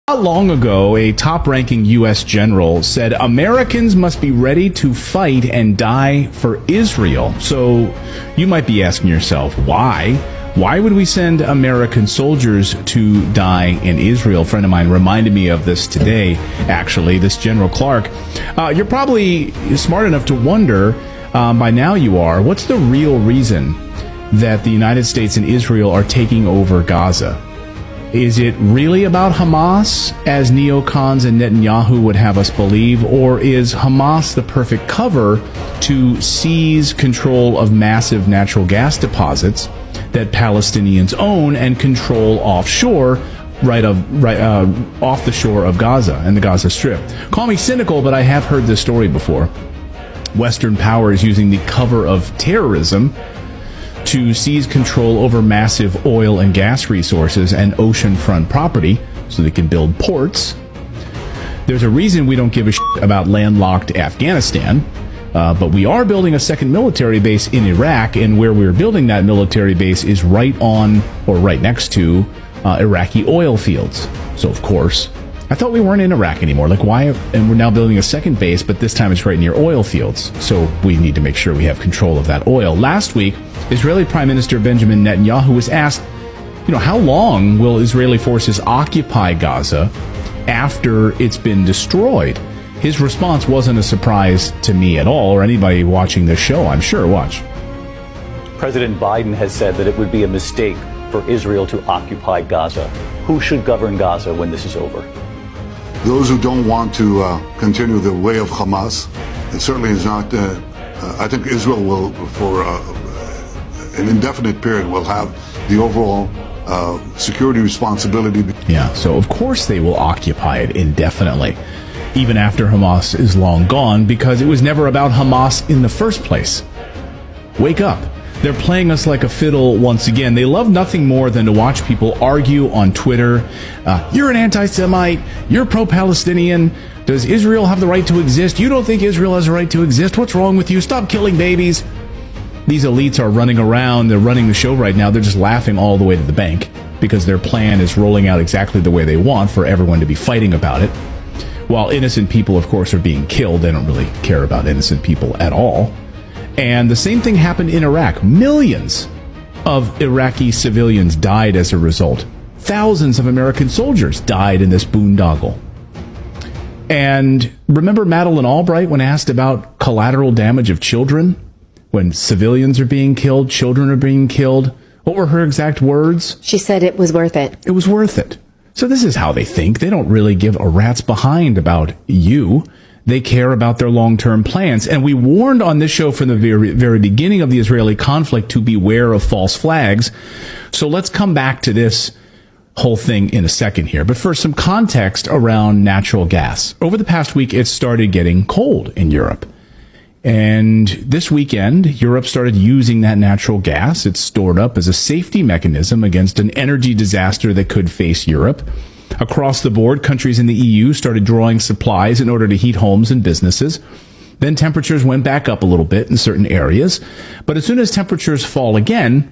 Not long ago, a top-ranking U.S. general said Americans must be ready to fight and die for Israel. So you might be asking yourself, why? Why would we send American soldiers to die in Israel? A friend of mine reminded me of this today, actually, this General Clark. You're probably smart enough to wonder, by now you are, what's the real reason that the United States and Israel are taking over Gaza? Is it really about Hamas, as neocons and Netanyahu would have us believe, or is Hamas the perfect cover to seize control of massive natural gas deposits that Palestinians own and control offshore, off the shore of Gaza and the Gaza Strip? Call me cynical, but I have heard this story before. Western powers using the cover of terrorism to seize control over massive oil and gas resources and oceanfront property so they can build ports. There's a reason we don't give a shit about landlocked Afghanistan, but we are building a second military base in Iraq, and where we're building that military base is right on or right next to Iraqi oil fields. So, of course, I thought we weren't in Iraq anymore. Like, why? And we're now building a second base, but this time it's right near oil fields. So we need to make sure we have control of that oil. Last week, Israeli Prime Minister Benjamin Netanyahu was asked, how long will Israeli forces occupy Gaza after it's been destroyed? His response wasn't a surprise to me at all, or anybody watching this show, I'm sure. Watch. President Biden has said that it would be a mistake for Israel to occupy Gaza. Who should govern Gaza when this is over? Those who don't want to continue the way of Hamas, it certainly is not. I think Israel will, for an indefinite period, will have the overall security responsibility. Yeah, so of course they will occupy it indefinitely, even after Hamas is long gone, because it was never about Hamas in the first place. Wake up. They're playing us like a fiddle once again. They love nothing more than to watch people argue on Twitter. You're an anti-Semite. You're pro-Palestinian. Does Israel have the right to exist? You don't think Israel has a right to exist? What's wrong with you? Stop killing babies. These elites are running around. They're running the show right now. They're just laughing all the way to the bank because their plan is rolling out exactly the way they want for everyone to be fighting about it. While innocent people, of course, are being killed. They don't really care about innocent people at all. And the same thing happened in Iraq. Millions of Iraqi civilians died as a result. Thousands of American soldiers died in this boondoggle. And remember Madeleine Albright when asked about collateral damage of children? When civilians are being killed, children are being killed. What were her exact words? She said it was worth it. It was worth it. So this is how they think. They don't really give a rat's behind about you. They care about their long-term plans. And we warned on this show from the very beginning of the Israeli conflict to beware of false flags. So let's come back to this whole thing in a second here. But first, some context around natural gas. Over the past week, it started getting cold in Europe. And this weekend, Europe started using that natural gas. It's stored up as a safety mechanism against an energy disaster that could face Europe. Across the board, countries in the EU started drawing supplies in order to heat homes and businesses. Then temperatures went back up a little bit in certain areas. But as soon as temperatures fall again,